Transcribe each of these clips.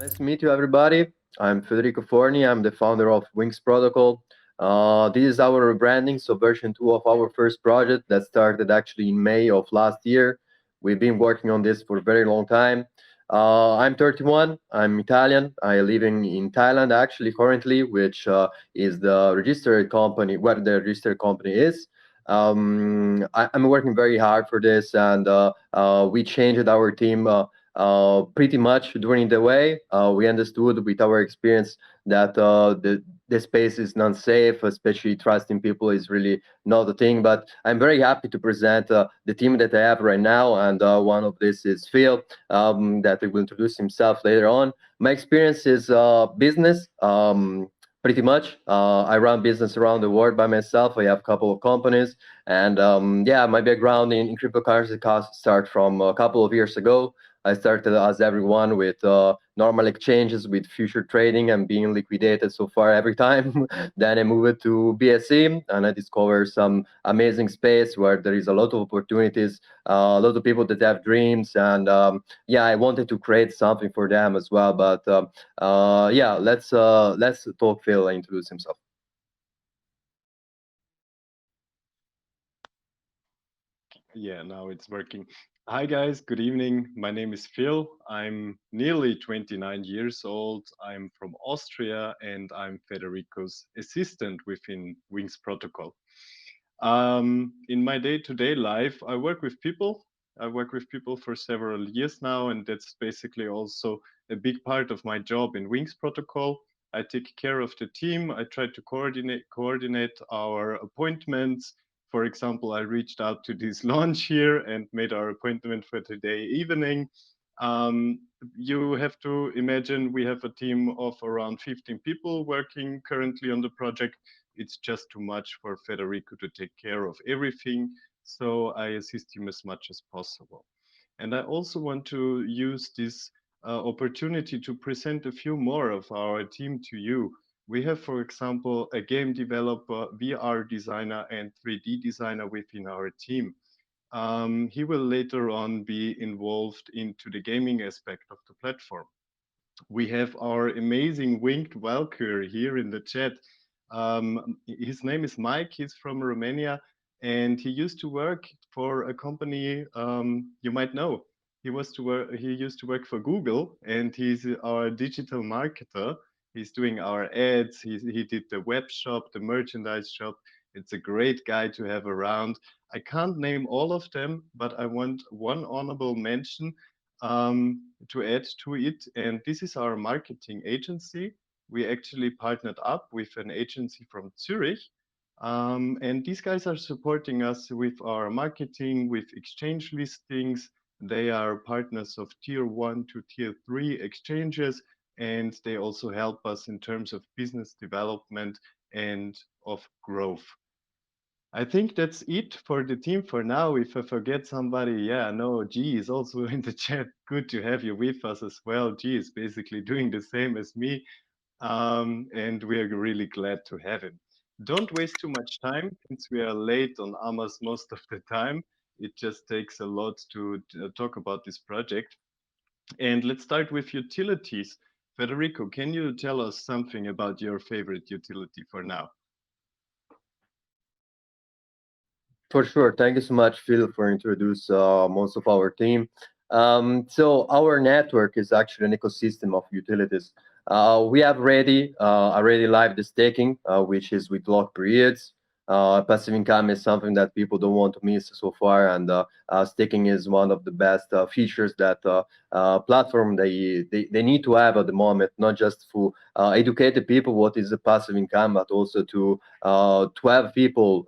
Nice to meet you, everybody. I'm Federico Forni. I'm the founder of WingsProtocol. This is our rebranding, so version 2 of our first project that started actually in May of last year. We've been working on this for a very long time. I'm 31. I'm Italian. I live in Thailand actually currently, which is the registered company, where the registered company is. I'm working very hard for this, and we changed our team pretty much during the way. We understood with our experience that the space is not safe, especially trusting people is really not a thing. But I'm very happy to present the team that I have right now, and one of this is Phil, that will introduce himself later on. My experience is business. Pretty much, I run business around the world by myself. I have a couple of companies, and yeah, my background in cryptocurrency costs start from a couple of years ago. I started as everyone with normal exchanges with future trading and being liquidated so far every time. Then I moved to BSC and I discovered some amazing space where there is a lot of opportunities, a lot of people that have dreams, and yeah, I wanted to create something for them as well. But yeah, let's talk Phil and introduce himself. Yeah, now it's working. Hi guys, good evening. My name is Phil. I'm nearly 29 years old. I'm from Austria and I'm Federico's assistant within Wings Protocol. In my day-to-day life, I work with people. I work with people for several years now, and that's basically also a big part of my job in Wings Protocol. I take care of the team. I try to coordinate our appointments. For example, I reached out to this launch here and made our appointment for today evening. Um, you have to imagine we have a team of around 15 people working currently on the project. It's just too much for Federico to take care of everything, so I assist him as much as possible. And I also want to use this opportunity to present a few more of our team to you. We have, for example, a game developer, VR designer, and 3D designer within our team. He will later on be involved into the gaming aspect of the platform. We have our amazing winged Valkyrie here in the chat. His name is Mike. He's from Romania, and he used to work for a company you might know. He used to work for Google, and he's our digital marketer. He's doing our ads. He did the web shop, the merchandise shop. It's a great guy to have around. I can't name all of them, but I want one honorable mention to add to it. And this is our marketing agency. We actually partnered up with an agency from Zurich. And these guys are supporting us with our marketing, with exchange listings. They are partners of tier 1 to tier 3 exchanges, and they also help us in terms of business development and of growth. I think that's it for the team for now. If I forget somebody, yeah, no, G is also in the chat. Good to have you with us as well. G is basically doing the same as me, and we are really glad to have him. Don't waste too much time since we are late on Amas most of the time. It just takes a lot to talk about this project. And let's start with utilities. Federico, can you tell us something about your favorite utility for now? For sure. Thank you so much, Phil, for introduce most of our team. So our network is actually an ecosystem of utilities. We have already live the staking, which is with lock periods. Passive income is something that people don't want to miss so far, and staking is one of the best features that platform they need to have at the moment, not just to educate the people what is the passive income, but also to have people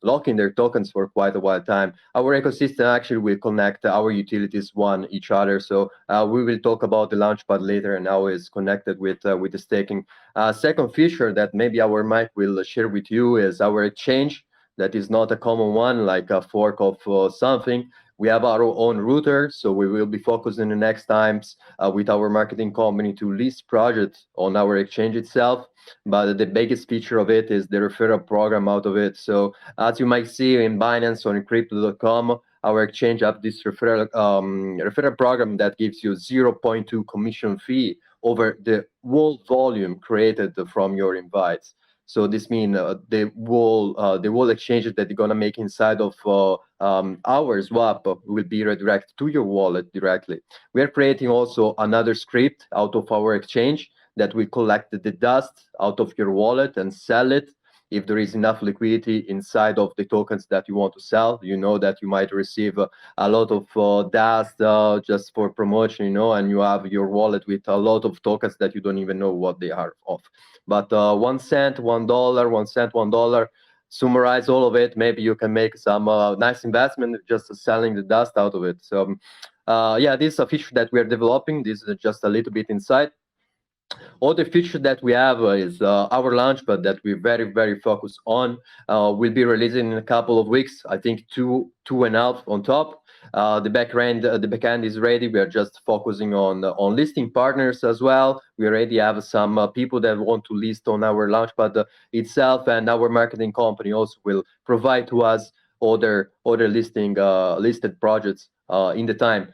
locking their tokens for quite a while time. Our ecosystem actually will connect our utilities one each other. So we will talk about the launchpad later and how it's connected with the staking. Second feature that maybe our Mike will share with you is our exchange. That is not a common one, like a fork of something. We have our own router, so we will be focusing the next times with our marketing company to list projects on our exchange itself. But the biggest feature of it is the referral program out of it. So as you might see in Binance or in crypto.com, our exchange have this referral program that gives you 0.2 commission fee over the whole volume created from your invites. So this means the whole exchanges that you're gonna make inside of our swap will be redirected to your wallet directly. We are creating also another script out of our exchange that will collect the dust out of your wallet and sell it if there is enough liquidity inside of the tokens that you want to sell. You know that you might receive a lot of dust just for promotion, and you have your wallet with a lot of tokens that you don't even know what they are of. But 1 cent, $1, 1 cent, $1. Summarize all of it. Maybe you can make some nice investment just selling the dust out of it. So, yeah, this is a feature that we are developing. This is just a little bit inside. Other feature that we have is our launchpad that we're very, very focused on. We'll be releasing in a couple of weeks. I think two and a half on top. The backend is ready. We are just focusing on listing partners as well. We already have some people that want to list on our launchpad itself, and our marketing company also will provide to us other listed projects in the time.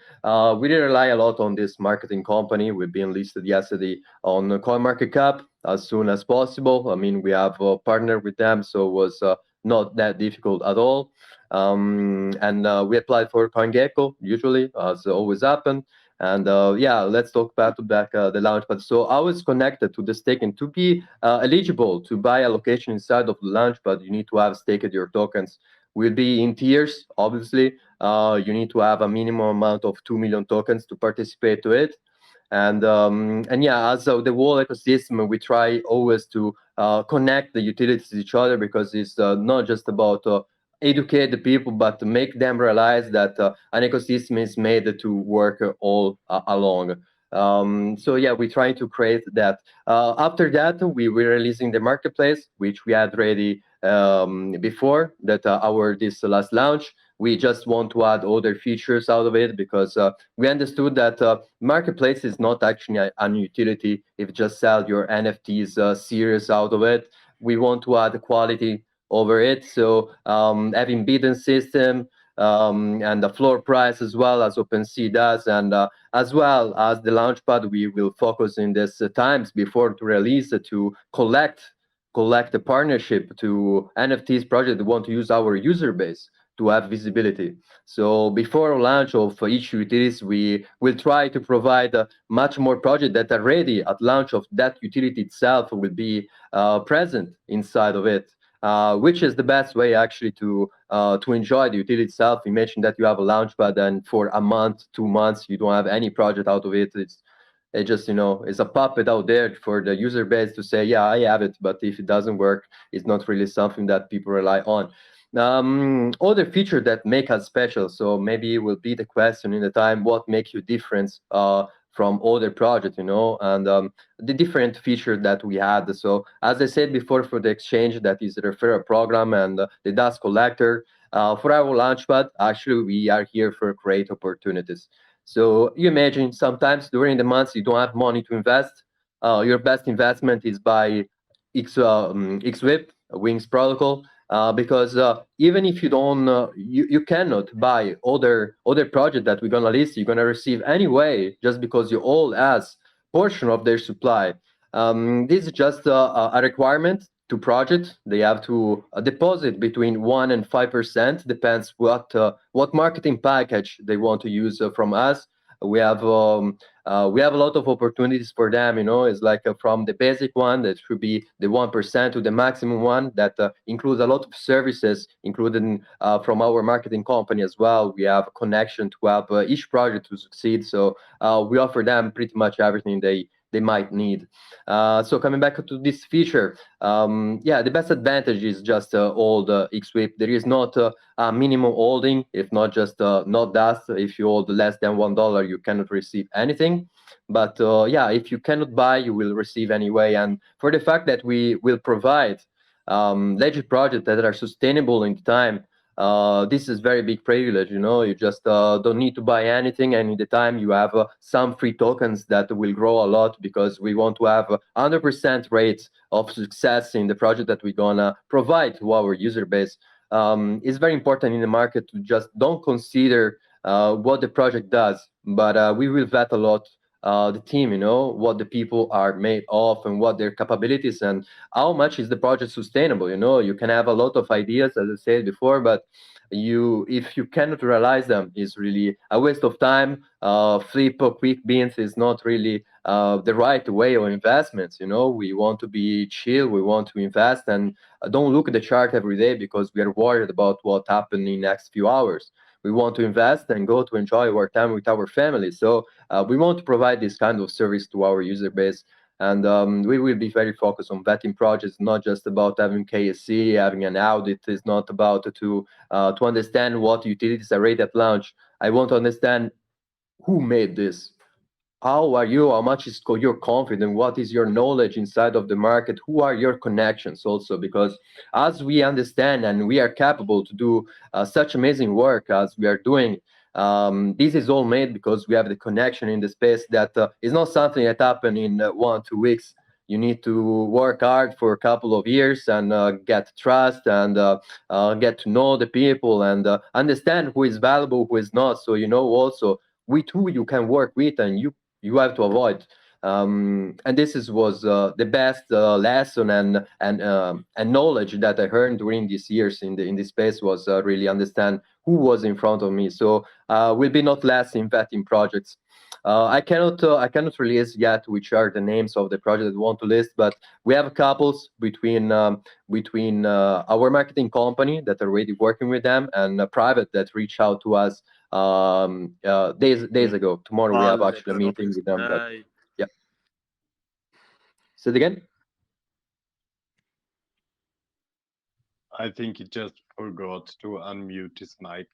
We did rely a lot on this marketing company. We've been listed yesterday on CoinMarketCap as soon as possible. I mean, we have a partner with them, so it was not that difficult at all. And we applied for CoinGecko, usually, as always happen. And yeah, let's talk back to back the launchpad. So I was connected to the staking. To be eligible to buy a location inside of the launchpad, you need to have staked your tokens. Will be in tiers, obviously. You need to have a minimum amount of 2 million tokens to participate to it. And yeah, as the whole ecosystem, we try always to connect the utilities to each other, because it's not just about educate the people, but to make them realize that an ecosystem is made to work all along. So yeah, we try to create that. After that, we were releasing the marketplace, which we had ready before that our this last launch. We just want to add other features out of it, because we understood that marketplace is not actually a utility if you just sell your NFTs series out of it. We want to add quality over it, so having bidding system and the floor price as well as OpenSea does, and as well as the launchpad, we will focus in this times before to release to collect the partnership to NFTs project that want to use our user base to have visibility. So before launch of each utilities, we will try to provide much more projects that are ready at launch of that utility itself will be present inside of it. Which is the best way actually to enjoy the utility itself. Imagine that you have a launchpad and for a month, 2 months, you don't have any project out of it. It just, it's a puppet out there for the user base to say, yeah, I have it, but if it doesn't work, it's not really something that people rely on. Other feature that make us special, so maybe it will be the question in the time, what makes you different from other projects, and the different feature that we had. So as I said before, for the exchange, that is the referral program and the dust collector. For our launchpad, actually, we are here for great opportunities. So you imagine sometimes during the months you don't have money to invest. Your best investment is by XWIP, Wings Protocol, because even if you don't, you cannot buy other project that we're gonna list. You're gonna receive anyway, just because you all as portion of their supply. This is just a requirement to project. They have to deposit between 1 and 5%, depends what marketing package they want to use from us. We have a lot of opportunities for them. It's like from the basic one that should be the 1% to the maximum one that includes a lot of services, including from our marketing company as well. We have a connection to help each project to succeed. So we offer them pretty much everything they might need. So coming back to this feature, yeah, the best advantage is just all the XWIP. There is not a minimum holding, if not just not dust. If you hold less than $1, you cannot receive anything. But yeah, if you cannot buy, you will receive anyway. And for the fact that we will provide legit projects that are sustainable in time, this is very big privilege. You just don't need to buy anything, and in the time you have some free tokens that will grow a lot, because we want to have 100% rate of success in the project that we're gonna provide to our user base. It's very important in the market to just don't consider what the project does, but we will vet a lot the team, what the people are made of and what their capabilities and how much is the project sustainable. You can have a lot of ideas, as I said before, but if you cannot realize them, it's really a waste of time. Flip or quick beans is not really the right way of investments. We want to be chill, we want to invest, and don't look at the chart every day because we are worried about what happened in the next few hours. We want to invest and go to enjoy our time with our family. So we want to provide this kind of service to our user base. And we will be very focused on vetting projects, not just about having KSC, having an audit. It's not about to understand what utilities are rated at launch. I want to understand who made this, how are you, how much is your confidence, what is your knowledge inside of the market, who are your connections also, because as we understand and we are capable to do such amazing work as we are doing, this is all made because we have the connection in the space that is not something that happen in 1 2 weeks. You need to work hard for a couple of years and get trust and get to know the people and understand who is valuable, who is not, so also with who you can work with and you have to avoid. And was the best lesson and knowledge that I heard during these years in this space was really understand who was in front of me. So we'll be not less in vetting projects. I cannot release yet which are the names of the projects that we want to list, but we have couples between our marketing company that are already working with them and a private that reach out to us days ago. Tomorrow we have Palle, actually a però meeting with them. But dai. yeah, say it again. I think he just forgot to unmute his mic.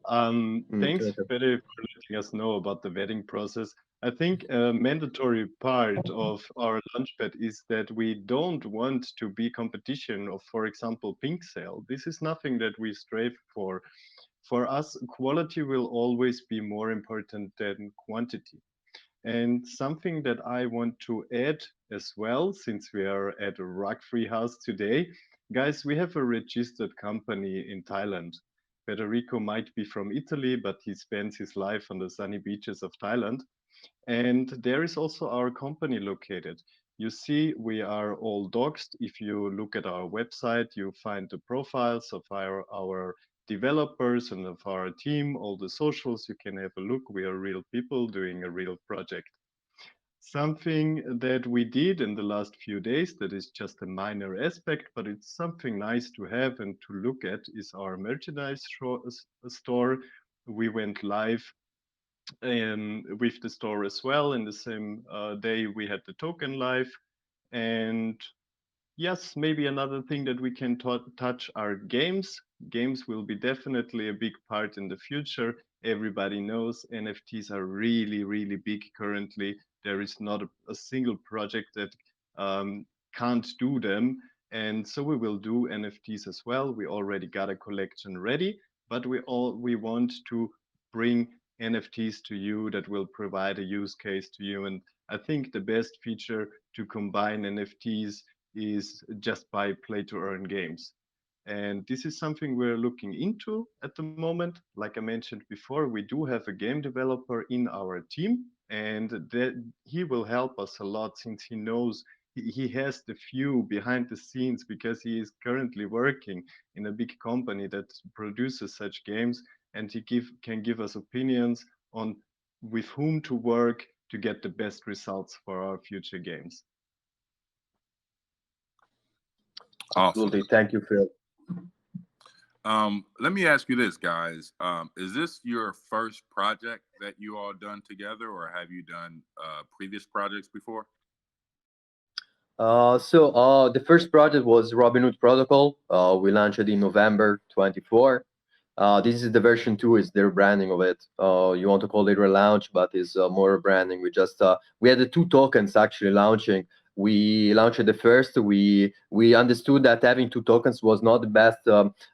Thanks, Okay. Fede, for letting us know about the vetting process. I think a mandatory part of our launchpad is that we don't want to be competition of, for example, pink sale. This is nothing that we strive for. For us, quality will always be more important than quantity. And something that I want to add as well, since we are at RugFreeHouse today, guys, we have a registered company in Thailand. Federico might be from Italy, but he spends his life on the sunny beaches of Thailand. And there is also our company located. You see, we are all doxed. If you look at our website, you find the profiles of our developers and of our team, all the socials. You can have a look. We are real people doing a real project. Something that we did in the last few days that is just a minor aspect, but it's something nice to have and to look at is our merchandise store. We went live with the store as well. In the same day, we had the token live. And yes, maybe another thing that we can touch are games. Games will be definitely a big part in the future. Everybody knows NFTs are really, really big currently. There is not a single project that can't do them. And so we will do NFTs as well. We already got a collection ready, but we want to bring NFTs to you that will provide a use case to you. And I think the best feature to combine NFTs is just by play to earn games. And this is something we're looking into at the moment. Like I mentioned before, we do have a game developer in our team, and that he will help us a lot since he knows he has the view behind the scenes because he is currently working in a big company that produces such games, and can give us opinions on with whom to work to get the best results for our future games. Awesome. Absolutely. Thank you, Phil. Let me ask you this, guys. Is this your first project that you all done together, or have you done previous projects before? The first project was Robinhood Protocol. We launched it in November 24. This is the version 2, is their branding of it. You want to call it relaunch, but it's more branding. We had the 2 tokens actually launching. We launched the first. We understood that having 2 tokens was not the best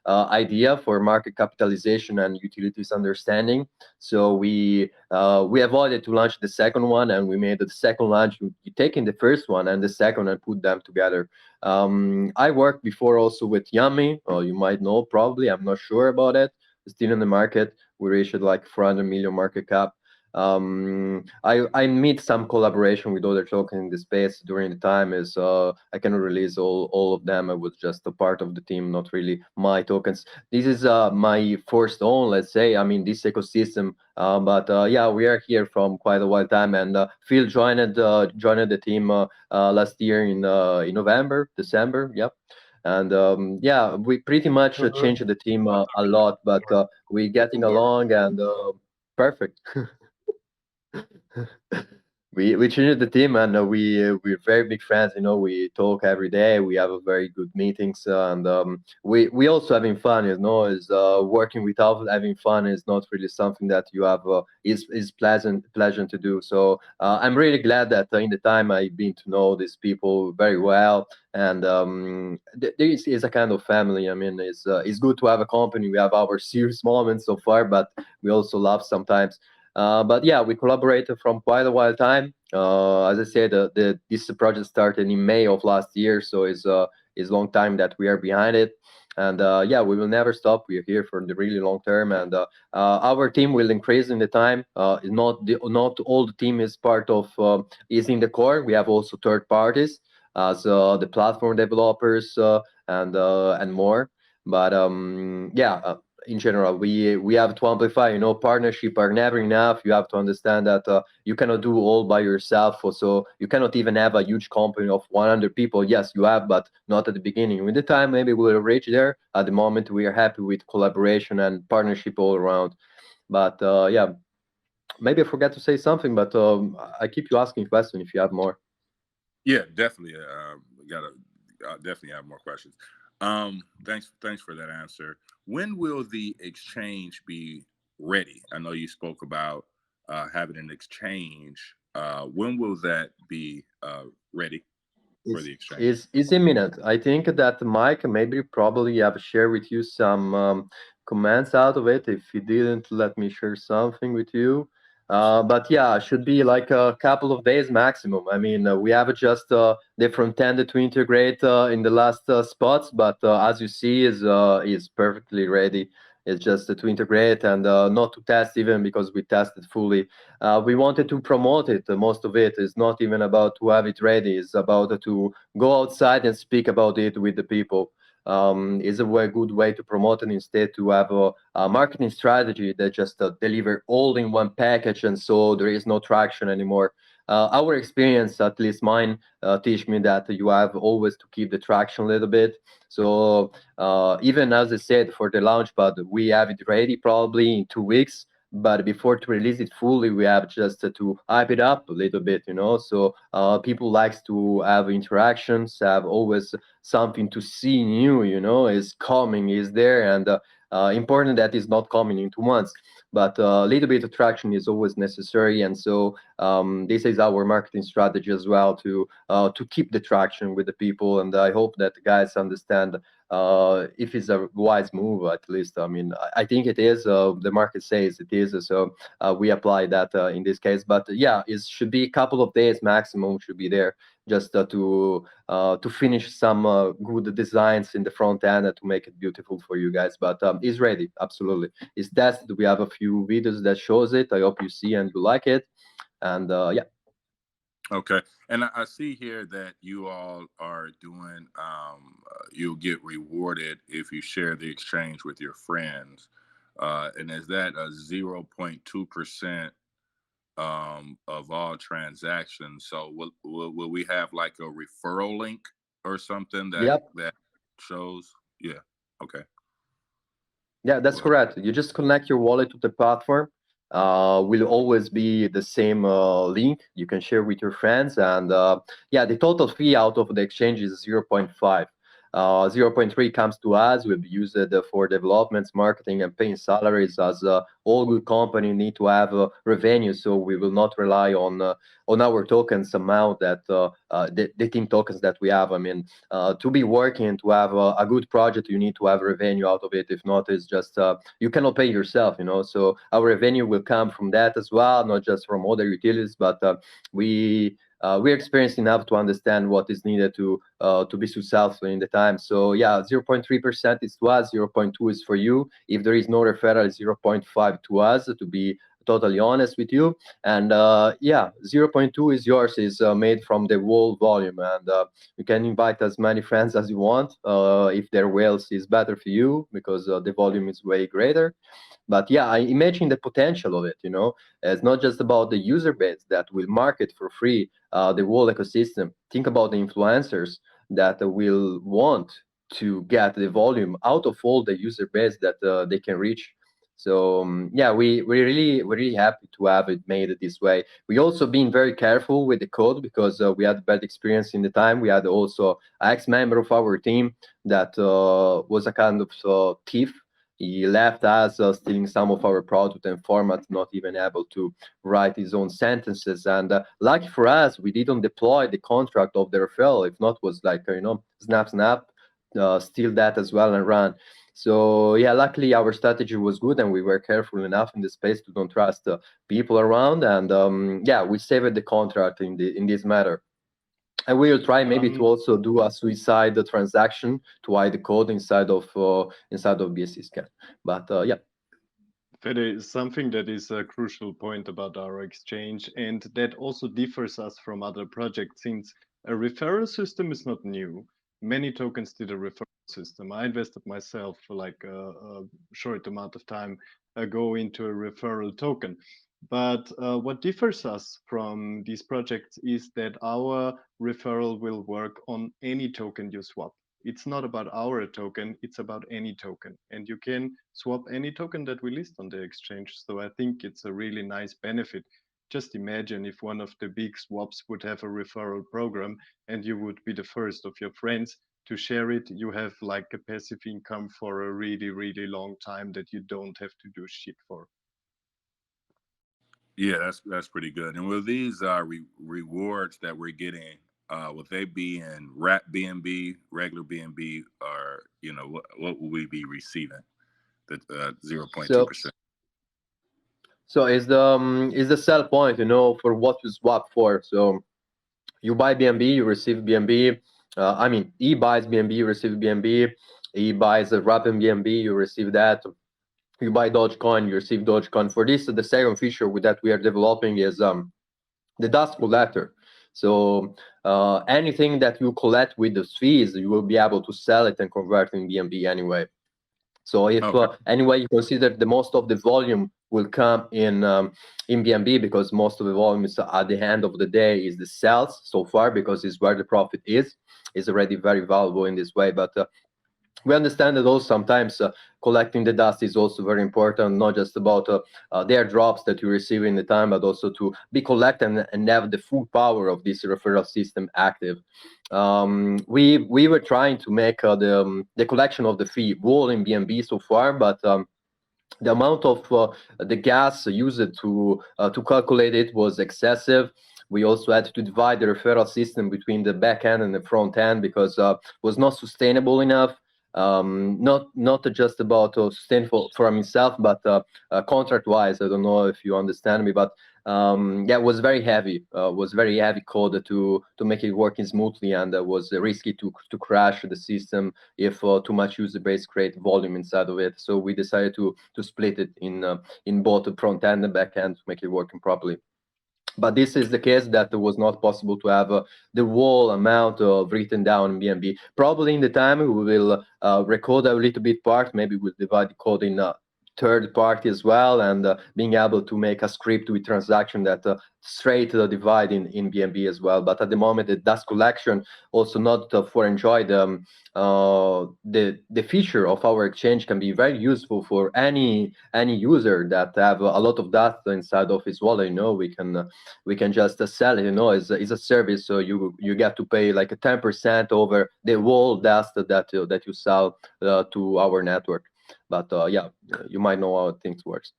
idea for market capitalization and utilities understanding. So we avoided to launch the second one, and we made the second launch. You taking the first one and the second and put them together. I worked before also with Yummy. You might know, probably. I'm not sure about it. Still in the market. We reached like 400 million market cap. I meet some collaboration with other tokens in the space during the time. Is I cannot release all of them. I was just a part of the team, not really my tokens. This is my first own, let's say. I mean, this ecosystem. But yeah, we are here from quite a while time, and Phil joined the team last year in November, December. Yep. And yeah, we pretty much Mhm. changed the team a lot, but we getting along and perfect. We changed the team, and we're very big friends. You know, we talk every day. We have a very good meetings, and we also having fun. You know, is working without having fun is not really something that you have is pleasant to do. So I'm really glad that in the time I've been to know these people very well, and there is a kind of family. I mean, it's good to have a company. We have our serious moments so far, but we also laugh sometimes. But yeah, we collaborated from quite a while time. As I said, this project started in May of last year, so it's long time that we are behind it. And yeah, we will never stop. We are here for the really long term, and our team will increase in the time. Not all the team is part of is in the core. We have also third parties as the platform developers and more. But yeah, in general we have to amplify. You know, partnership are never enough. You have to understand that you cannot do all by yourself. So you cannot even have a huge company of 100 people. Yes, you have, but not at the beginning. With the time, maybe we'll reach there. At the moment, we are happy with collaboration and partnership all around. But yeah, maybe I forgot to say something, but I keep you asking questions if you have more. Yeah, definitely. We gotta definitely have more questions. Thanks for that answer. When will the exchange be ready? I know you spoke about having an exchange. When will that be ready for is the exchange? is imminent. I think that Mike maybe probably have shared with you some comments out of it. If he didn't, let me share something with you. But yeah, should be like a couple of days maximum. I mean, we have just the front end to integrate in the last spots, but as you see, is perfectly ready. It's just to integrate and not to test even because we tested fully. We wanted to promote it. Most of it is not even about to have it ready. It's about to go outside and speak about it with the people. Is a very good way to promote it instead to have a marketing strategy that just deliver all in one package, and so there is no traction anymore. Our experience, at least mine, teach me that you have always to keep the traction a little bit. So even as I said for the launchpad, we have it ready probably in 2 weeks, but before to release it fully we have just to hype it up a little bit, you know. So people likes to have interactions, have always something to see new, you know, is coming, is there. And important that is not coming in 2 months, but a little bit of traction is always necessary. And so this is our marketing strategy as well, to keep the traction with the people. And I hope that the guys understand if it's a wise move. At least, I mean, I think it is. The market says it is, so we apply that in this case. But yeah, it should be a couple of days maximum. Should be there just to finish some good designs in the front end and to make it beautiful for you guys. But it's ready, absolutely. It's tested. We have a few videos that shows it. I hope you see and you like it. And yeah. Okay, and I see here that you all are doing. You'll get rewarded if you share the exchange with your friends, and is that a 0.2% of all transactions? So will we have like a referral link or something Yep. that shows? Yeah. Okay. Yeah, that's Well, correct. You just connect your wallet to the platform. Will always be the same link you can share with your friends. And yeah, the total fee out of the exchange is zero point 0.5. 0.3 comes to us. We've used it for developments, marketing, and paying salaries. As all good company need to have revenue, so we will not rely on our tokens amount that the team tokens that we have. I mean, to be working to have a good project, you need to have revenue out of it. If not, it's just you cannot pay yourself, you know. So our revenue will come from that as well, not just from other utilities. But we're experienced enough to understand what is needed to be successful in the time. So yeah, 0.3% is to us, 0.2 is for you. If there is no referral, 0.5 to us totally honest with you. And yeah, zero point 0.2 is yours, is made from the whole volume, and you can invite as many friends as you want if their whales is better for you, because the volume is way greater. But yeah, I imagine the potential of it. It's not just about the user base that will market for free the whole ecosystem. Think about the influencers that will want to get the volume out of all the user base that they can reach. So yeah, we're really happy to have it made this way. We also been very careful with the code, because we had bad experience in the time. We had also an ex-member of our team that was a kind of thief. He left us stealing some of our product and format, not even able to write his own sentences. And lucky for us, we didn't deploy the contract of the referral. If not, was like, snap, snap, steal that as well and run. So yeah, luckily our strategy was good, and we were careful enough in the space to don't trust people around. And yeah, we saved the contract in this matter. And we will try maybe to also do a suicide transaction to hide the code inside of BSC scan. But yeah. Fede, something that is a crucial point about our exchange, and that also differs us from other projects, since a referral system is not new. Many tokens did a referral system. I invested myself for like a short amount of time ago into a referral token. But what differs us from these projects is that our referral will work on any token you swap. It's not about our token, it's about any token. And you can swap any token that we list on the exchange. So I think it's a really nice benefit. Just imagine if one of the big swaps would have a referral program and you would be the first of your friends to share it. You have like a passive income for a really, really long time that you don't have to do shit for. Yeah, that's pretty good. And will these rewards that we're getting, will they be in wrap BNB, regular BNB, or what will we be receiving? The 0.2%. So is the sell point, for what you swap for. So you buy BNB, you receive BNB. I mean, he buys BNB, you receive BNB. He buys a wrap in BNB, you receive that. You buy Dogecoin, you receive Dogecoin. For this, the second feature that we are developing is the dust collector. So anything that you collect with those fees, you will be able to sell it and convert in BNB anyway. So if anyway you consider the most of the volume will come in BNB, because most of the volume is at the end of the day is the sales so far, because it's where the profit is already very valuable in this way. But we understand that also sometimes collecting the dust is also very important, not just about the airdrops that you receive in the time, but also to be collected and have the full power of this referral system active. We were trying to make the collection of the fee wall in BNB so far, but the amount of the gas used to calculate it was excessive. We also had to divide the referral system between the back end and the front end, because it was not sustainable enough. Not just about sustainable for himself, but contract-wise. I don't know if you understand me, but yeah, it was very heavy. Was very heavy code to make it working smoothly, and was risky to crash the system if too much user base create volume inside of it. So we decided to split it in both the front end and back end to make it working properly. But this is the case that it was not possible to have the whole amount of written down in BNB. Probably in the time we will record a little bit part. Maybe we'll divide the code in third party as well, and being able to make a script with transaction that straight divide in BNB as well. But at the moment, the dust collection also not for enjoy the feature of our exchange can be very useful for any user that have a lot of dust inside of his wallet. We can just sell it. It's a service, so you get to pay like a 10% over the whole dust that you sell to our network. But yeah, you might know how things works.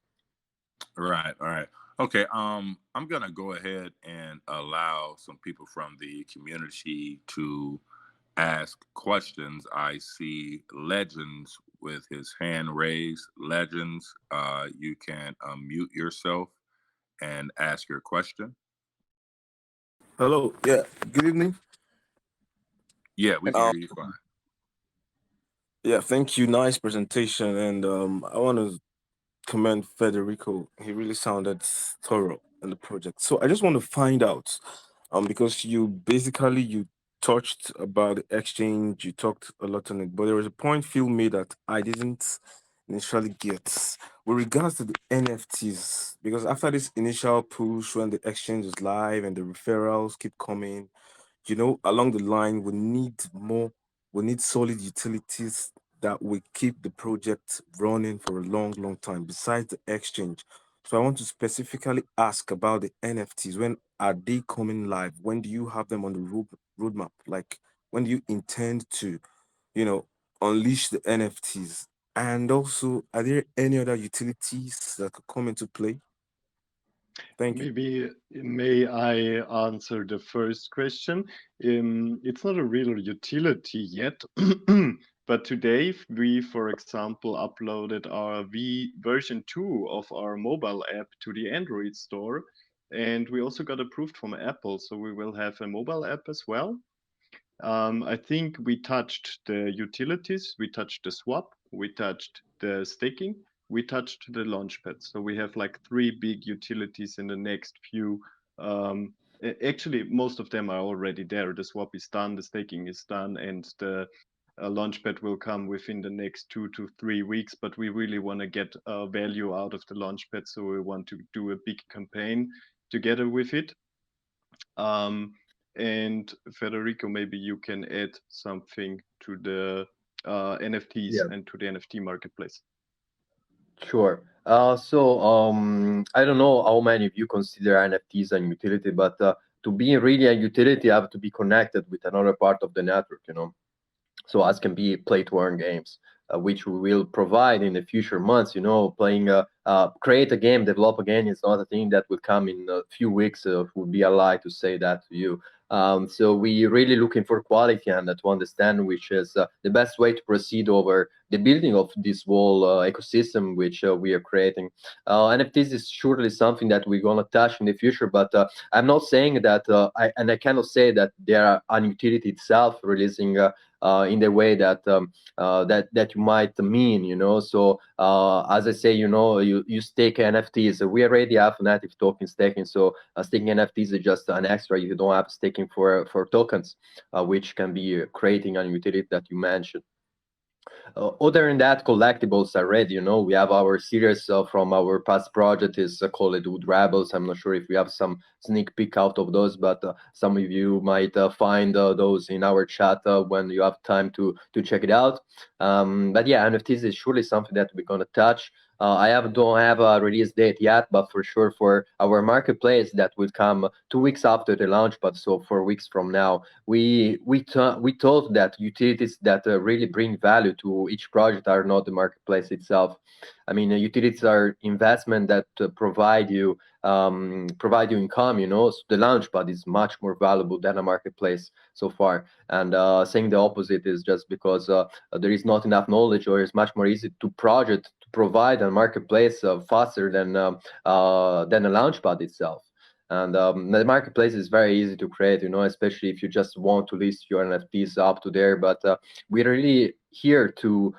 Right. All right. Okay. I'm gonna go ahead and allow some people from the community to ask questions. I see Legends with his hand raised. Legends, you can unmute yourself and ask your question. Hello. Yeah. Good evening. Yeah, we can hear you fine. Yeah. Thank you. Nice presentation. And I want to commend Federico. He really sounded thorough in the project. So I just want to find out, because you touched about the exchange, you talked a lot on it, but there was a point Phil made that I didn't initially get with regards to the NFTs. Because after this initial push, when the exchange is live and the referrals keep coming, along the line, we need solid utilities that will keep the project running for a long, long time, besides the exchange. So I want to specifically ask about the NFTs. When are they coming live? When do you have them on the roadmap? Like, when do you intend to, you know, unleash the NFTs? And also, are there any other utilities that could come into play? Thank you. Maybe may I answer the first question? It's not a real utility yet, but today we, for example, uploaded our V version 2 of our mobile app to the Android store, and we also got approved from Apple, so we will have a mobile app as well. I think we touched the utilities, we touched the swap, we touched the staking, we touched the launchpad. So we have like three big utilities in the next few. Actually, most of them are already there. The swap is done, the staking is done, and the launchpad will come within the next 2 to 3 weeks. But we really want to get value out of the launchpad, so we want to do a big campaign together with it. And Federico, maybe you can add something to the NFTs Yeah, and to the NFT marketplace. sure. I don't know how many of you consider NFTs a utility, but to be really a utility, you have to be connected with another part of the network, so as can be play to earn games, which we will provide in the future months. Playing create a game, develop a game is not a thing that will come in a few weeks. It would be a lie to say that to you. So we really looking for quality and to understand which is the best way to proceed over the building of this whole ecosystem which we are creating. NFTs is surely something that we're gonna touch in the future, but I'm not saying that I cannot say that they are an utility itself releasing in the way that that you might mean, So as I say, you stake NFTs. We already have native token staking, so staking NFTs is just an extra. You don't have staking for tokens, which can be creating a utility that you mentioned. Other than that, collectibles are ready. We have our series from our past project is called Wood Rebels. I'm not sure if we have some sneak peek out of those, but some of you might find those in our chat when you have time to check it out. But yeah, NFTs is surely something that we're gonna touch. Don't have a release date yet, but for sure for our marketplace that will come 2 weeks after the launch, but so 4 weeks from now, we thought that utilities that really bring value to each project are not the marketplace itself. I mean, utilities are investment that provide you income. So the launchpad is much more valuable than a marketplace so far. And saying the opposite is just because there is not enough knowledge, or it's much more easy to provide a marketplace faster than a launchpad itself. And the marketplace is very easy to create, especially if you just want to list your NFTs up to there. But we're really here to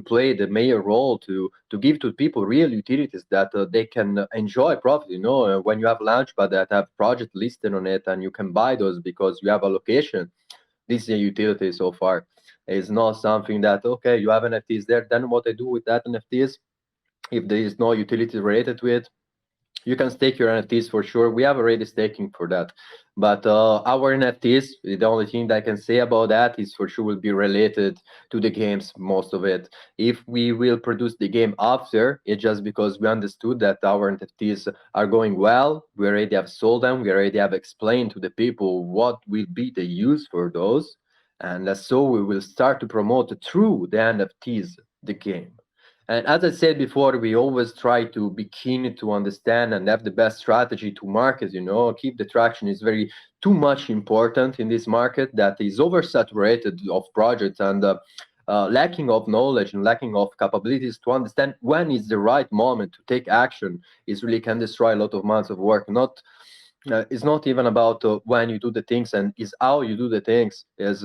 play the major role to give to people real utilities that they can enjoy profit. When you have Launchpad that have project listed on it, and you can buy those because you have a location. This is a utility so far. It's not something that, okay, you have NFTs there. Then what I do with that NFTs, if there is no utility related to it, you can stake your NFTs for sure. We have already staking for that. But our NFTs, the only thing that I can say about that is for sure will be related to the games, most of it. If we will produce the game after, it's just because we understood that our NFTs are going well. We already have sold them. We already have explained to the people what will be the use for those. And so we will start to promote through the NFTs the game. And as I said before, we always try to be keen to understand and have the best strategy to market. Keep the traction is very too much important in this market that is oversaturated of projects, and lacking of knowledge and lacking of capabilities to understand when is the right moment to take action is really can destroy a lot of months of work. It's not even about when you do the things, and is how you do the things is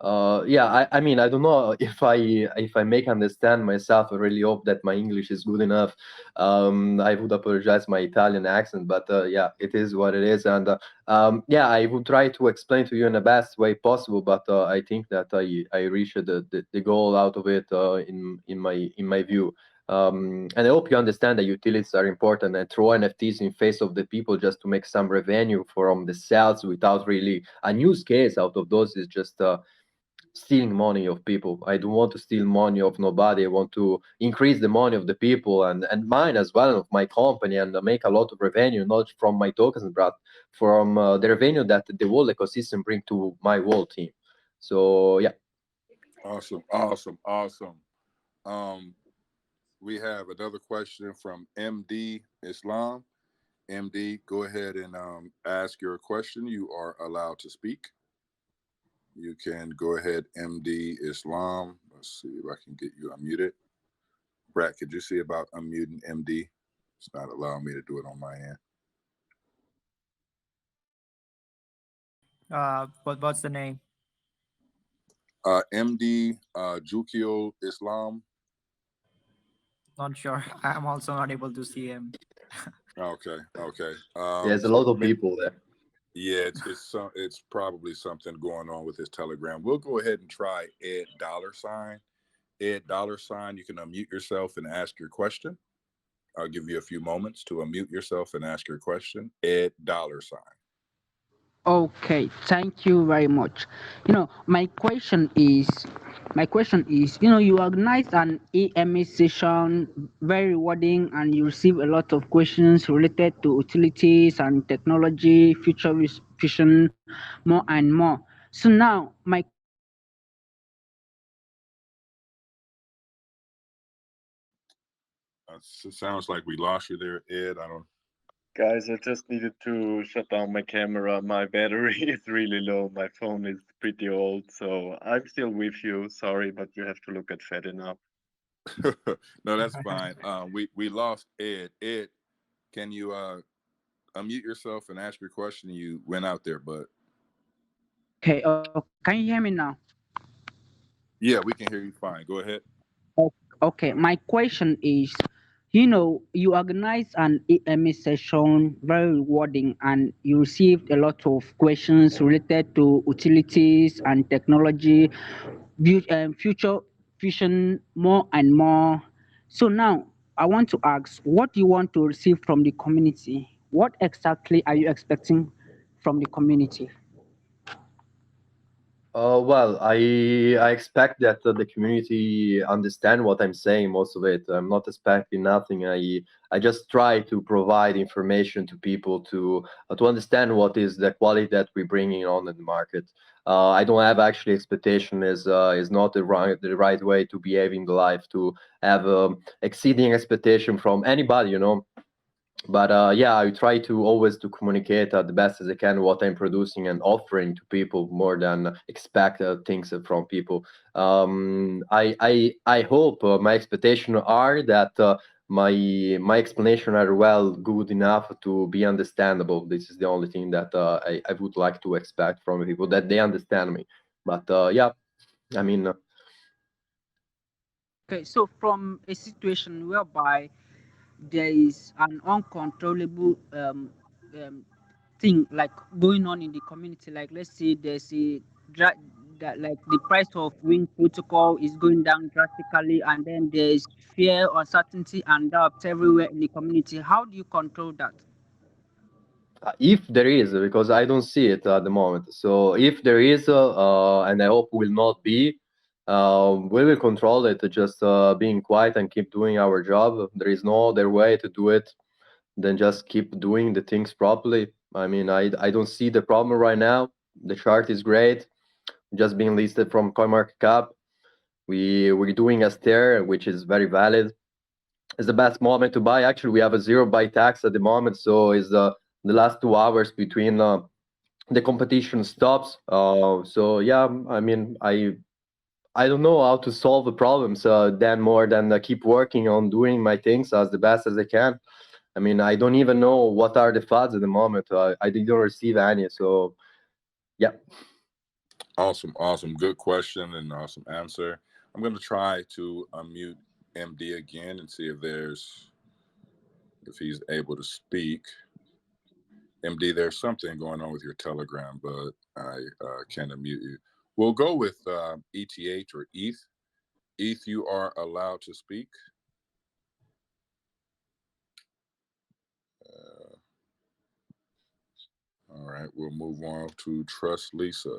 Yeah, I mean, I don't know if I make understand myself. I really hope that my English is good enough. I would apologize my Italian accent, but yeah, it is what it is. And yeah, I would try to explain to you in the best way possible. But I think that I reached the goal out of it in my view. And I hope you understand that utilities are important and throw NFTs in face of the people just to make some revenue from the sales without really a use case out of those is just stealing money of people. I don't want to steal money of nobody. I want to increase the money of the people and mine as well, of my company, and make a lot of revenue, not from my tokens, but from the revenue that the whole ecosystem bring to my whole team. So yeah. Awesome, awesome, awesome. Um, we have another question from MD Islam. MD, go ahead and ask your question. You are allowed to speak. You can go ahead, MD Islam. Let's see if I can get you unmuted. Brad, could you see about unmuting MD? It's not allowing me to do it on my end. What's the name? MD Jukio Islam. Not sure. I'm also not able to see him. Okay, okay. There's a lot of people there. Yeah, it's probably something going on with his Telegram. We'll go ahead and try Ed Dollar Sign. Ed Dollar Sign, you can unmute yourself and ask your question. I'll give you a few moments to unmute yourself and ask your question. Ed Dollar Sign. Okay, thank you very much. My question is, you organized an AMA session, very rewarding, and you receive a lot of questions related to utilities and technology, future vision, more and more. So now, my question is, It sounds like we lost you there, Ed. I don't. Guys, I just needed to shut down my camera. My battery is really low. My phone is pretty old, so I'm still with you. Sorry, but you have to look at Fed enough. No, that's fine. We lost Ed. Ed, can you unmute yourself and ask your question? You went out there, but okay, can you hear me now? yeah, we can hear you fine. Go ahead. Okay, my question is, you organized an AMA session, very rewarding, and you received a lot of questions related to utilities and technology, future vision, more and more. So now, I want to ask, what do you want to receive from the community? What exactly are you expecting from the community? Well, I expect that the community understand what I'm saying. Most of it, I'm not expecting nothing. I just try to provide information to people to understand what is the quality that we're bringing on in the market. I don't have actually expectation is not the right way to behave in the life to have exceeding expectation from anybody. But yeah, I try to always to communicate the best as I can what I'm producing and offering to people more than expect things from people. I hope my expectation are that my explanation are well good enough to be understandable. This is the only thing that I would like to expect from people, that they understand me. But yeah, I mean. Okay, so from a situation whereby there is an uncontrollable thing like going on in the community, like let's say there's that like the price of wing protocol is going down drastically, and then there's fear, uncertainty, and doubt everywhere in the community. How do you control that? If there is, because I don't see it at the moment. So if there is, and I hope will not be, we will control it. Just being quiet and keep doing our job. There is no other way to do it than just keep doing the things properly. I mean, I don't see the problem right now. The chart is great, just being listed from CoinMarketCap. We're doing a stare, which is very valid. It's the best moment to buy. Actually, we have a zero buy tax at the moment, so it's the last 2 hours between the competition stops. So yeah, I mean, I don't know how to solve the problems then more than keep working on doing my things as the best as I can. I mean, I don't even know what are the funds at the moment. I didn't receive any, so yeah. Awesome, awesome. Good question and awesome answer. I'm going to try to unmute MD again and see if he's able to speak. MD, there's something going on with your Telegram, but I can't unmute you. We'll go with ETH or ETH. ETH, you are allowed to speak. All right, we'll move on to Trust Lisa.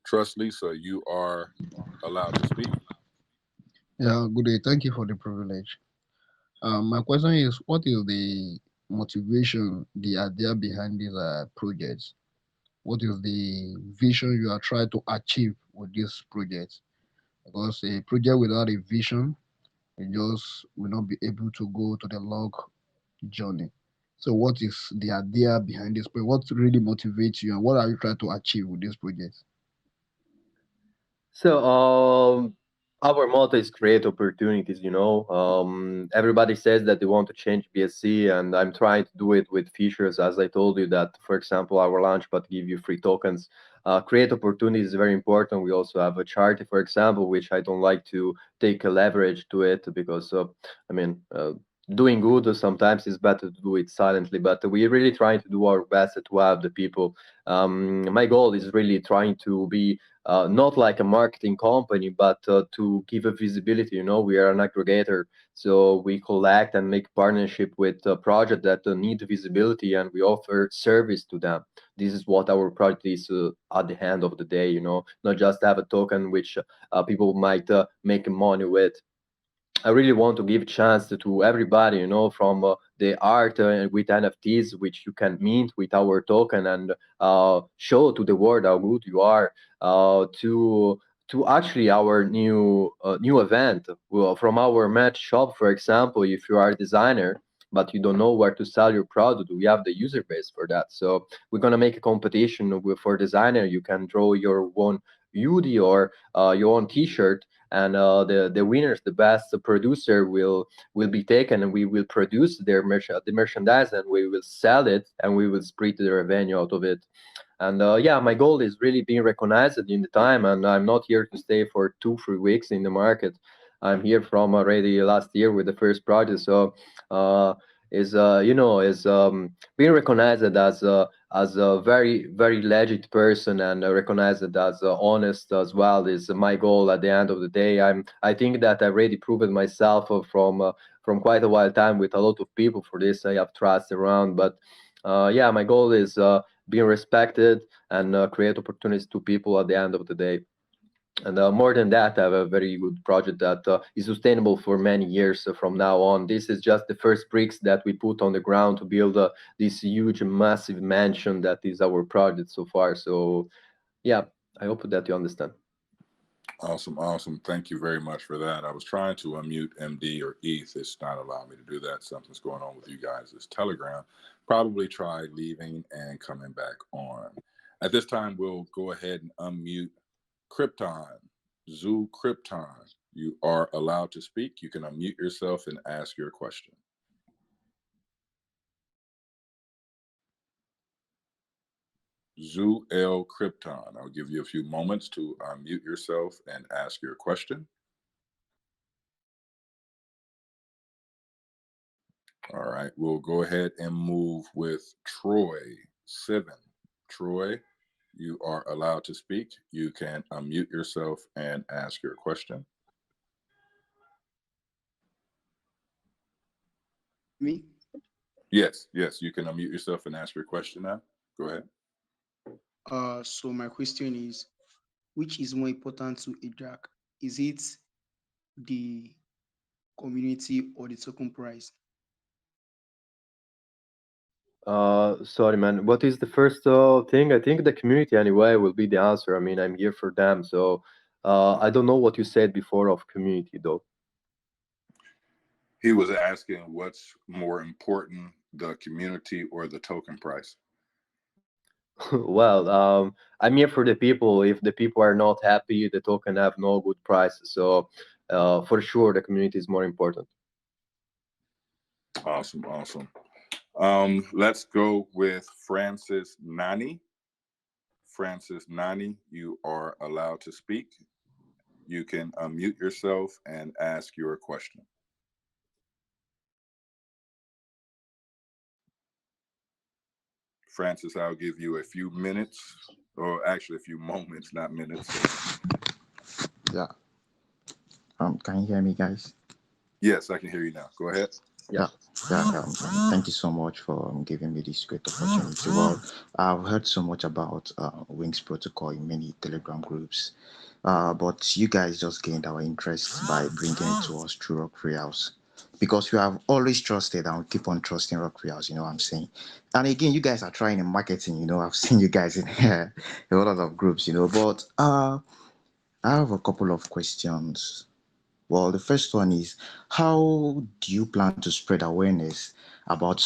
Trust Lisa, you are allowed to speak. Yeah, good day. Thank you for the privilege. My question is, what is the motivation, the idea behind these projects? What is the vision you are trying to achieve with this project? Because a project without a vision, it just will not be able to go to the long journey. So, what is the idea behind this project? What really motivates you, and what are you trying to achieve with this project? So, our motto is create opportunities, you know. Everybody says that they want to change BSC, and I'm trying to do it with features, as I told you, that, for example, our Launchpad give you free tokens. Create opportunities is very important. We also have a charity, for example, which I don't like to take a leverage to it because, I mean, doing good sometimes is better to do it silently, but we're really trying to do our best to help the people. My goal is really trying to be not like a marketing company, but to give a visibility. You know, we are an aggregator, so we collect and make partnership with a project that need visibility, and we offer service to them. This is what our project is at the end of the day. You know, not just have a token which people might make money with. I really want to give chance to everybody, you know, from the art with NFTs, which you can mint with our token and show to the world how good you are. To actually our new event from our match shop, for example, if you are a designer but you don't know where to sell your product, we have the user base for that. So we're gonna make a competition for designer. You can draw your own hoodie or your own T-shirt, and the winners, the best producer will be taken, and we will produce the merchandise, and we will sell it, and we will split the revenue out of it. And yeah, my goal is really being recognized in the time, and I'm not here to stay for 2 3 weeks in the market. I'm here from already last year with the first project. So is you know, is being recognized as a very very legit person, and recognized as honest as well is my goal at the end of the day. I think that I already proven myself from quite a while time with a lot of people. For this I have trust around, but yeah, my goal is being respected and create opportunities to people at the end of the day. And more than that, I have a very good project that is sustainable for many years from now on. This is just the first bricks that we put on the ground to build this huge, massive mansion that is our project so far. So, yeah, I hope that you understand. Awesome, awesome. Thank you very much for that. I was trying to unmute MD or ETH. It's not allowing me to do that. Something's going on with you guys. It's Telegram. Probably try leaving and coming back on. At this time, we'll go ahead and unmute Krypton. Zoo Krypton, you are allowed to speak. You can unmute yourself and ask your question. Zoo L Krypton, I'll give you a few moments to unmute yourself and ask your question. All right, we'll go ahead and move with Troy Seven. Troy, you are allowed to speak. You can unmute yourself and ask your question. Me? Yes, yes, you can unmute yourself and ask your question now. Go ahead. So my question is, which is more important to a Jack? Is it the community or the token price? Sorry, man. What is the first thing? I think the community anyway will be the answer. I mean, I'm here for them. So I don't know what you said before of community though. He was asking what's more important, the community or the token price? Well, I'm here for the people. If the people are not happy, the token have no good price. So for sure, the community is more important. Awesome, awesome. Let's go with Francis Nani. Francis Nani, you are allowed to speak. You can unmute yourself and ask your question. Francis, I'll give you a few minutes, or actually a few moments, not minutes. Yeah. Can you hear me, guys? Yes, I can hear you now. Go ahead. Yeah. Yeah. Thank you so much for giving me this great opportunity. Well, I've heard so much about Wings Protocol in many Telegram groups, but you guys just gained our interest by bringing it to us through RugFreeHouse. Because we have always trusted and we keep on trusting RugFreeHouse, you know what I'm saying? And again, you guys are trying in marketing, you know, I've seen you guys in a lot of groups, you know, but I have a couple of questions. Well, the first one is, how do you plan to spread awareness about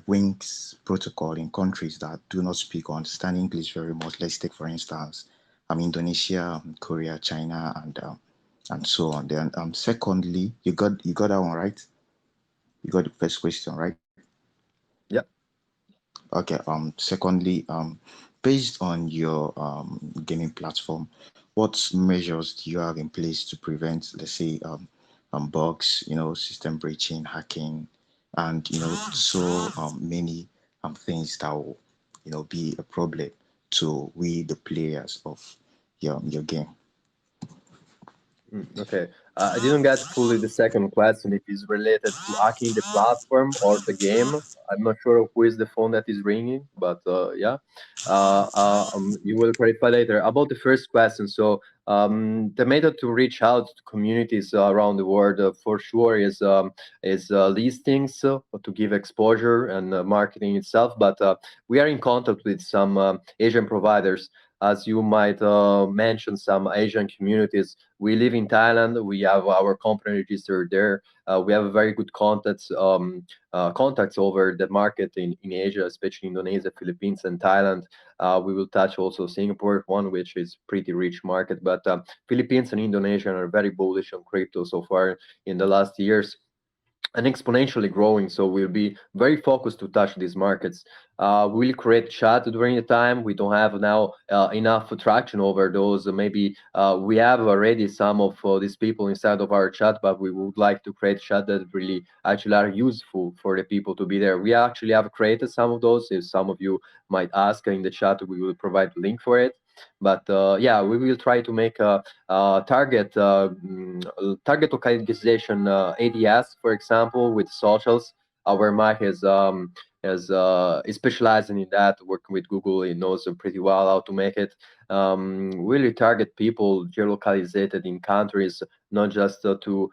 Wings protocol in countries that do not speak or understand English very much? Let's take, for instance, Indonesia, Korea, China, and so on. Then, secondly, you got that one right. You got the first question right. Yeah. Okay. Secondly, based on your gaming platform, what measures do you have in place to prevent, let's say, bugs, you know, system breaching, hacking, and you know, so many things that will, you know, be a problem to we the players of your game. Okay. I didn't get fully the second question if it's related to hacking the platform or the game. I'm not sure who is the phone that is ringing, but yeah. You will clarify later. About the first question, so the method to reach out to communities around the world for sure is listings to give exposure and marketing itself. But we are in contact with some Asian providers. As you might mention, some Asian communities. We live in Thailand. We have our company registered there. We have a very good contacts over the market in Asia, especially Indonesia, Philippines, and Thailand. We will touch also Singapore, one which is pretty rich market. But Philippines and Indonesia are very bullish on crypto so far in the last years and exponentially growing. So we'll be very focused to touch these markets. We'll create chat during the time. We don't have now enough traction over those. Maybe we have already some of these people inside of our chat, but we would like to create chat that really actually are useful for the people to be there. We actually have created some of those. If some of you might ask in the chat, we will provide the link for it. But yeah, we will try to make a target localization ADS, for example, with socials. Our Mike is specializing in that, working with Google. He knows pretty well how to make it. Really target people geolocalized in countries, not just to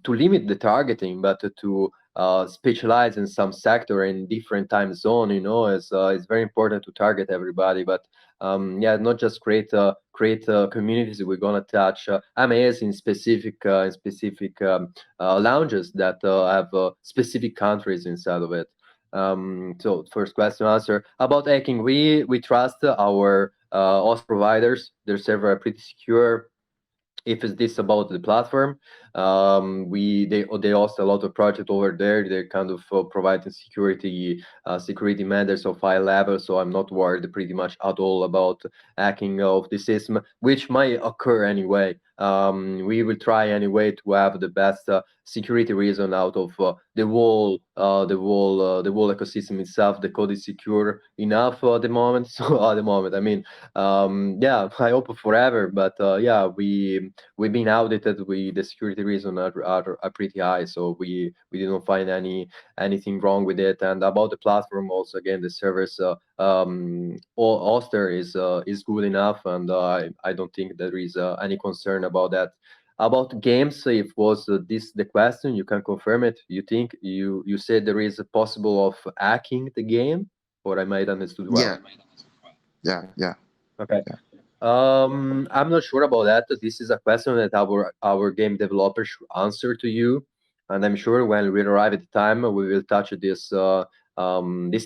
limit the targeting, but to specialize in some sector in different time zone. You know, it's very important to target everybody. But yeah, not just create communities. We're gonna touch MAs in specific lounges that have specific countries inside of it. So first question answer about hacking. We trust our host providers. Their server are pretty secure. If it's this about the platform, they host a lot of project over there. They're kind of providing security matters of high level, so I'm not worried pretty much at all about hacking of the system, which might occur anyway. We will try anyway to have the best security reason out of the whole ecosystem itself. The code is secure enough at the moment. So at the moment, I mean, yeah, I hope forever. But yeah, we've been audited. The security reason are pretty high, so we didn't find anything wrong with it. And about the platform, also again, the service Oster is good enough, and I don't think there is any concern about that. About games, if was this the question, you can confirm it. You think you said there is a possible of hacking the game, or I might understood well? Yeah. Okay. I'm not sure about that. This is a question that our game developer should answer to you, and I'm sure when we arrive at the time, we will touch this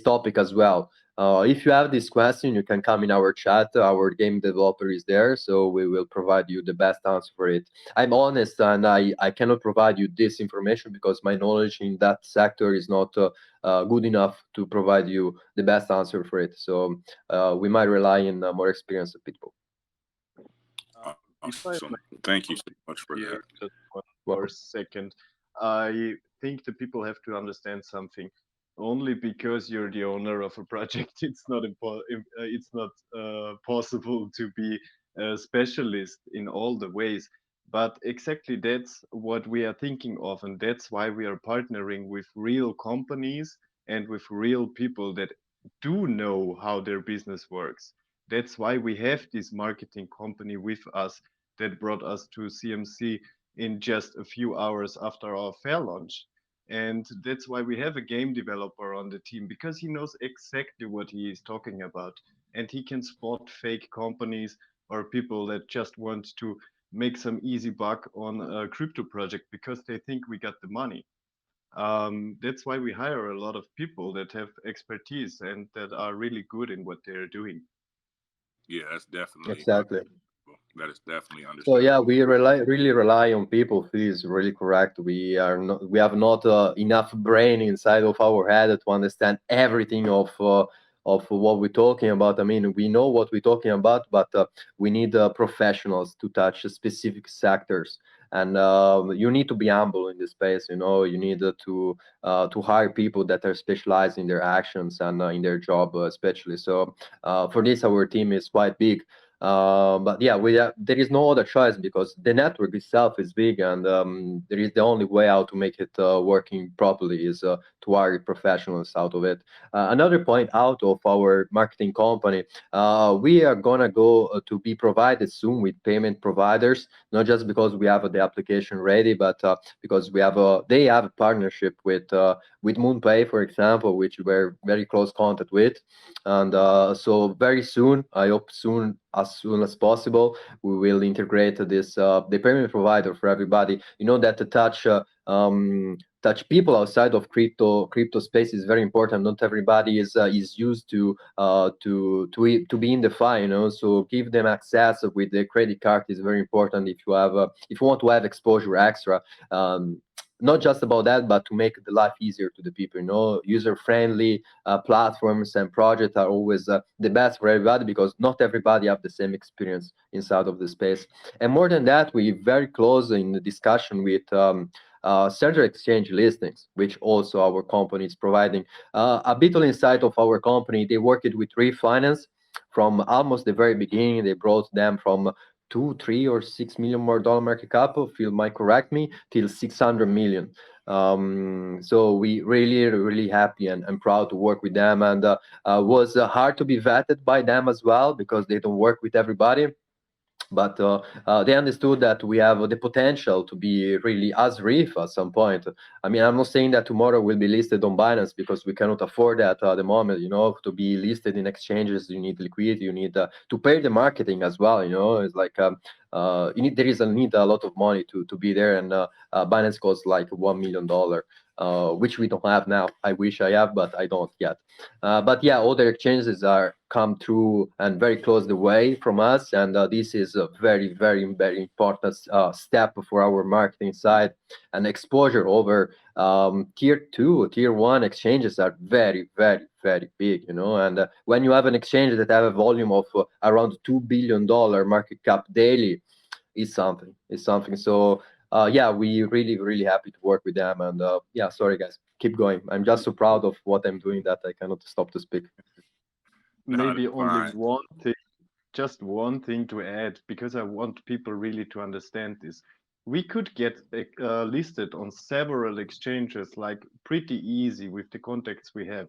topic as well. If you have this question, you can come in our chat. Our game developer is there, so we will provide you the best answer for it. I'm honest, and I cannot provide you this information because my knowledge in that sector is not good enough to provide you the best answer for it. So we might rely on more experienced people. If I Awesome. might Thank you so much for here that. just one Welcome. more second, I think the people have to understand something. Only because you're the owner of a project, it's not possible to be a specialist in all the ways. But exactly that's what we are thinking of, and that's why we are partnering with real companies and with real people that do know how their business works. That's why we have this marketing company with us that brought us to CMC in just a few hours after our fair launch. And that's why we have a game developer on the team, because he knows exactly what he is talking about. And he can spot fake companies or people that just want to make some easy buck on a crypto project because they think we got the money. That's why we hire a lot of people that have expertise and that are really good in what they're doing. Yeah, that's definitely Exactly. that is definitely So yeah, understandable. we really rely on people. Please, really correct. We have not enough brain inside of our head to understand everything of what we're talking about. I mean, we know what we're talking about, but we need professionals to touch specific sectors. And you need to be humble in this space. You know, you need to hire people that are specialized in their actions and in their job, especially. So for this, our team is quite big. But yeah, there is no other choice because the network itself is big, and there is the only way how to make it working properly is to hire professionals out of it. Another point out of our marketing company, we are gonna go to be provided soon with payment providers, not just because we have the application ready, but because they have a partnership with MoonPay, for example, which we're very close contact with. And so very soon, I hope as soon as possible, we will integrate this the payment provider for everybody. You know that to touch people outside of crypto space is very important. Not everybody is used to be in the file, you know. So give them access with the credit card is very important if you want to have exposure extra. Not just about that, but to make the life easier to the people. You know, user friendly platforms and projects are always the best for everybody because not everybody have the same experience inside of the space. And more than that, we very close in the discussion with central exchange listings, which also our company is providing. A bit of insight of our company, they worked with Refinance from almost the very beginning. They brought them from 2, 3, or 6 million more dollar market cap, if you might correct me, till 600 million. So we really happy and proud to work with them, and was hard to be vetted by them as well because they don't work with everybody, but they understood that we have the potential to be really as reef at some point. I mean, I'm not saying that tomorrow we'll be listed on Binance because we cannot afford that at the moment. You know, to be listed in exchanges, you need liquidity, you need to pay the marketing as well. You know, it's like there is a need a lot of money to be there, and Binance costs like $1 million. Which we don't have now. I wish I have, but I don't yet. But yeah, other exchanges are come through and very close the way from us, and this is a very important step for our marketing side. And exposure over tier 2, tier 1 exchanges are very big, you know. And when you have an exchange that have a volume of around $2 billion market cap daily, is something. So yeah, we really happy to work with them. And yeah, sorry guys, keep going. I'm just so proud of what I'm doing that I cannot stop to speak. No, Maybe that's only fine. one thing, just one thing to add, because I want people really to understand this. We could get listed on several exchanges like pretty easy with the contacts we have,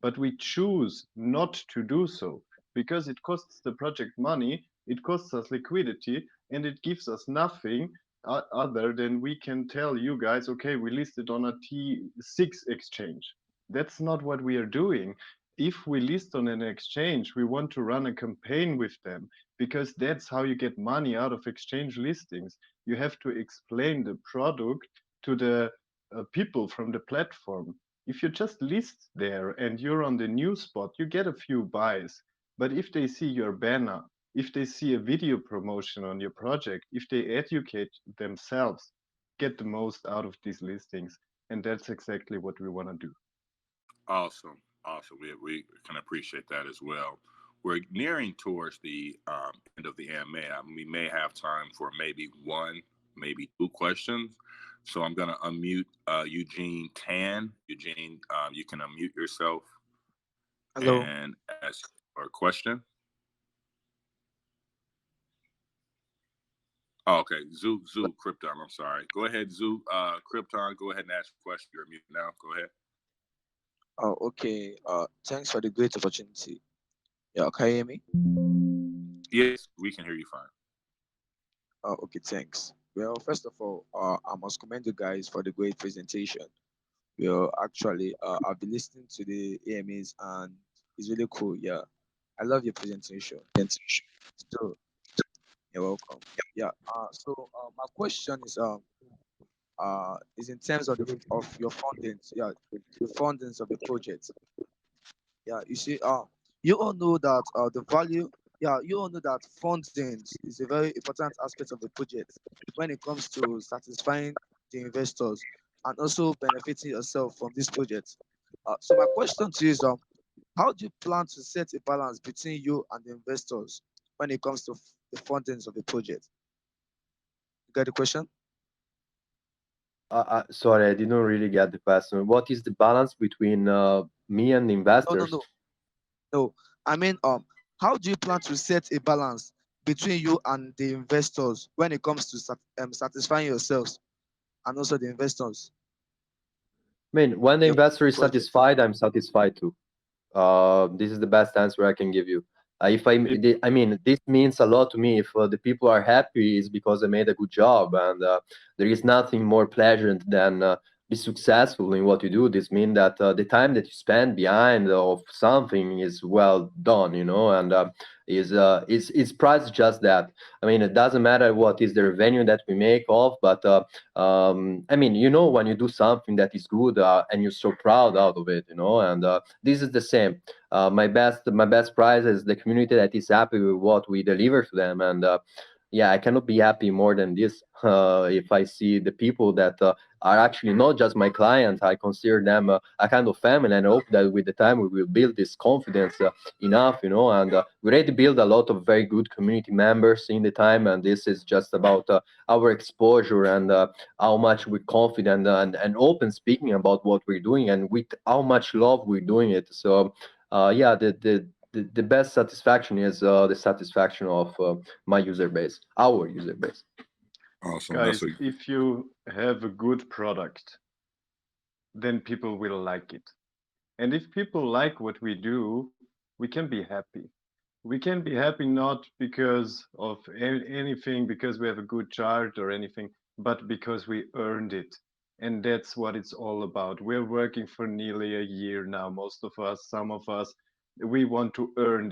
but we choose not to do so because it costs the project money, it costs us liquidity, and it gives us nothing other than we can tell you guys, okay, we listed on a T6 exchange. That's not what we are doing. If we list on an exchange, we want to run a campaign with them because that's how you get money out of exchange listings. You have to explain the product to the people from the platform. If you just list there and you're on the news spot, you get a few buys. But if they see your banner, if they see a video promotion on your project, if they educate themselves, get the most out of these listings. And that's exactly what we want to do. Awesome, awesome. We can appreciate that as well. We're nearing towards the end of the AMA. We may have time for maybe one, maybe two questions. So I'm going to unmute Eugene Tan. Eugene, you can unmute yourself Hello. and ask a question. Oh, okay, Zoo Krypton. I'm sorry. Go ahead, Zoo Krypton. Go ahead and ask a question. You're muted now. Go ahead. Oh, okay. Thanks for the great opportunity. Yeah, can you hear me? Yes, we can hear you fine. Okay, thanks. Well, first of all, I must commend you guys for the great presentation. Well, actually, I've been listening to the AMAs and it's really cool. Yeah, I love your presentation. So, you're welcome. Yeah. My question is in terms of your fundings. Yeah, the fundings of the project. Yeah, you see, you all know that the value, yeah, you all know that fundings is a very important aspect of the project when it comes to satisfying the investors and also benefiting yourself from this project. So my question to you is, how do you plan to set a balance between you and the investors when it comes to the fundings of the project? You get the question? Sorry, I didn't really get the question. What is the balance between me and the No, no, investors? no, no. I mean, how do you plan to set a balance between you and the investors when it comes to satisfying yourselves and also the investors, I mean, when the your investor is project? satisfied, I'm satisfied too. This is the best answer I can give you. It, I mean, this means a lot to me. If the people are happy, it's because I made a good job, and there is nothing more pleasant than be successful in what you do. This means that the time that you spend behind of something is well done, you know, and is price just that. I mean, it doesn't matter what is the revenue that we make off, but I mean, you know, when you do something that is good and you're so proud out of it, you know, and this is the same. My best prize is the community that is happy with what we deliver to them, and yeah, I cannot be happy more than this. If I see the people that are actually not just my clients, I consider them a kind of family, and I hope that with the time we will build this confidence enough, you know, and we already build a lot of very good community members in the time, and this is just about our exposure and how much we're confident and open speaking about what we're doing and with how much love we're doing it. So yeah, the best satisfaction is the satisfaction of my user base, our user base. Awesome. That's guys, a if you have a good product, then people will like it. And if people like what we do, we can be happy. We can be happy not because of anything, because we have a good chart or anything, but because we earned it. And that's what it's all about. We're working for nearly a year now, most of us, some of us. We want to earn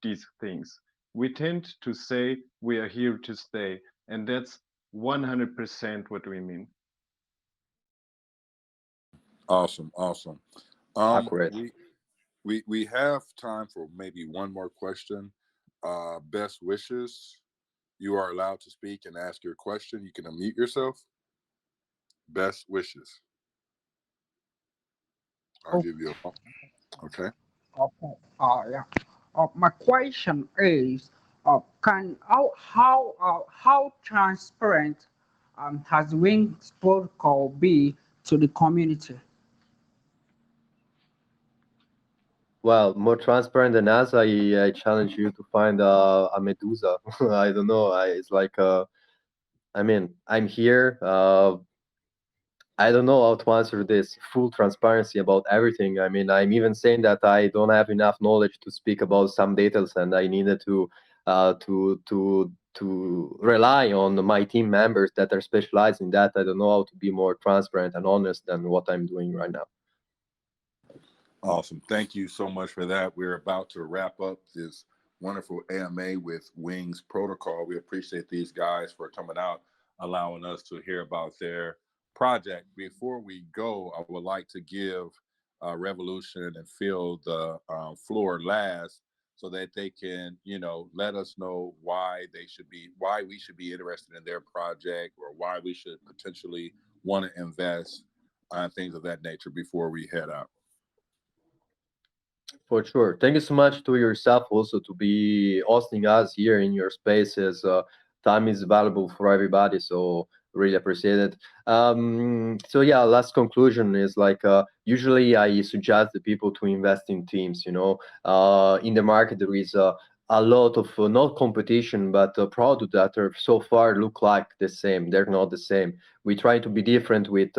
these things. We tend to say we are here to stay, and that's 100% what we mean. awesome. Awesome. Accurate. We have time for maybe one more question. Best wishes. You are allowed to speak and ask your question. You can unmute yourself. Best wishes. I'll Okay. give you a. Okay. Okay. Yeah. My question is, can how transparent has Wings Protocol be to the community? Well, more transparent than us, I challenge you to find a Medusa. I don't know. It's like, I mean, I'm here. I don't know how to answer this. Full transparency about everything. I mean, I'm even saying that I don't have enough knowledge to speak about some details, and I needed to rely on my team members that are specialized in that. I don't know how to be more transparent and honest than what I'm doing right now. Awesome. Thank you so much for that. We're about to wrap up this wonderful AMA with Wings Protocol. We appreciate these guys for coming out, allowing us to hear about their project. Before we go, I would like to give revolution and fill the floor last, so that they can, let us know why we should be interested in their project, or why we should potentially want to invest, things of that nature before we head out. For sure. Thank you so much to yourself also to be hosting us here in your spaces. Time is valuable for everybody, so really appreciate it. So yeah, last conclusion is like usually I suggest the people to invest in teams. In the market there is a lot of not competition, but products that are so far look like the same. They're not the same. We try to be different with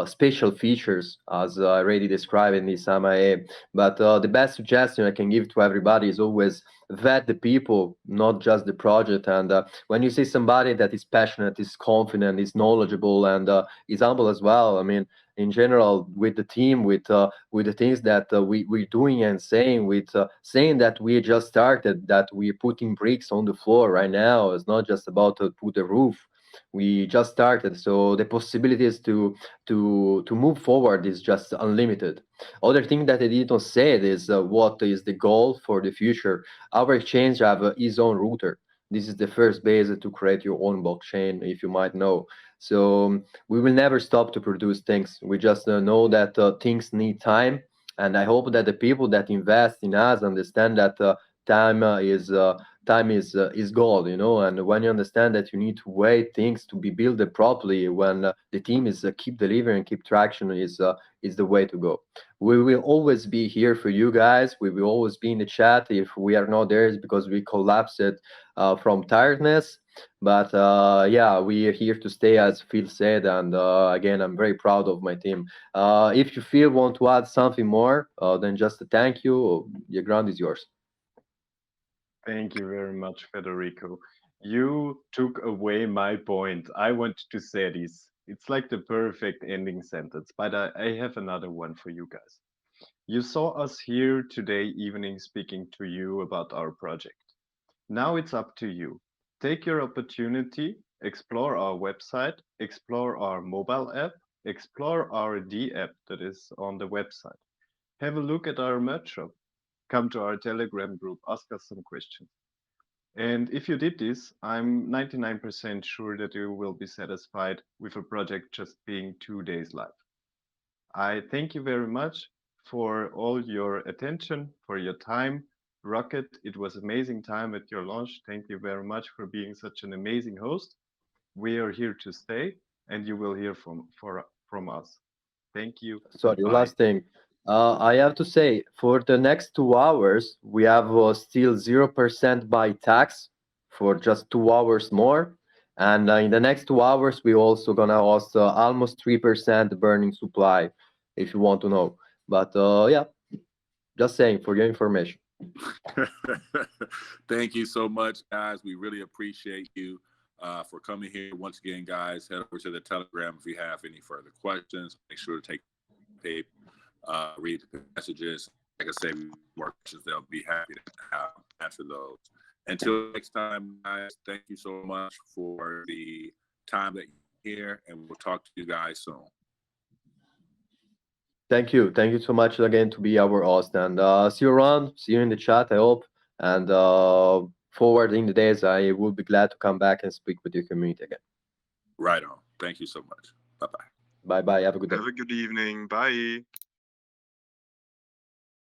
special features, as I already described in this MIA. But the best suggestion I can give to everybody is always vet the people, not just the project. And when you see somebody that is passionate, is confident, is knowledgeable, and is humble as well, I mean, in general, with the team, with the things that we're doing and saying, with saying that we just started, that we're putting bricks on the floor right now. It's not just about to put a roof. We just started, so the possibilities to move forward is just unlimited. Other thing that I didn't say is what is the goal for the future. Our exchange have its own router. This is the first base to create your own blockchain, if you might know. So we will never stop to produce things. We just know that things need time, and I hope that the people that invest in us understand that time is gold, and when you understand that you need to wait things to be built properly, when the team is keep delivering, keep traction, is the way to go. We will always be here for you guys. We will always be in the chat. If we are not there, it's because we collapsed from tiredness. But yeah, we are here to stay, as Phil said. And again, I'm very proud of my team. If you feel want to add something more, then just a thank you. The ground is yours. Thank you very much, Federico. You took away my point. I wanted to say this. It's like the perfect ending sentence, but I have another one for you guys. You saw us here today evening speaking to you about our project. Now it's up to you. Take your opportunity, explore our website, explore our mobile app, explore our D app that is on the website. Have a look at our merch shop. Come to our Telegram group, ask us some questions. And if you did this, I'm 99% sure that you will be satisfied with a project just being 2 days live. I thank you very much for all your attention, for your time. Rocket, it was amazing time at your launch. Thank you very much for being such an amazing host. We are here to stay, and you will hear from us. Thank you. Sorry, Goodbye. last thing. I have to say, for the next 2 hours, we have still 0% by tax for just 2 hours more. And in the next 2 hours, we also gonna host almost 3% burning supply, if you want to know. But yeah, just saying for your information. Thank you so much, guys. We really appreciate you for coming here. Once again, guys, head over to the Telegram if you have any further questions. Make sure to take paper, read the messages. Like I say, more questions, they'll be happy to answer those. Until next time, guys, thank you so much for the time that you're here, and we'll talk to you guys soon. Thank you. Thank you so much again to be our host. And see you around. See you in the chat, I hope. And forward in the days, I will be glad to come back and speak with your community again. Right on. Thank you so much. Bye-bye. Bye-bye. Have a good day. Have a good evening. Bye.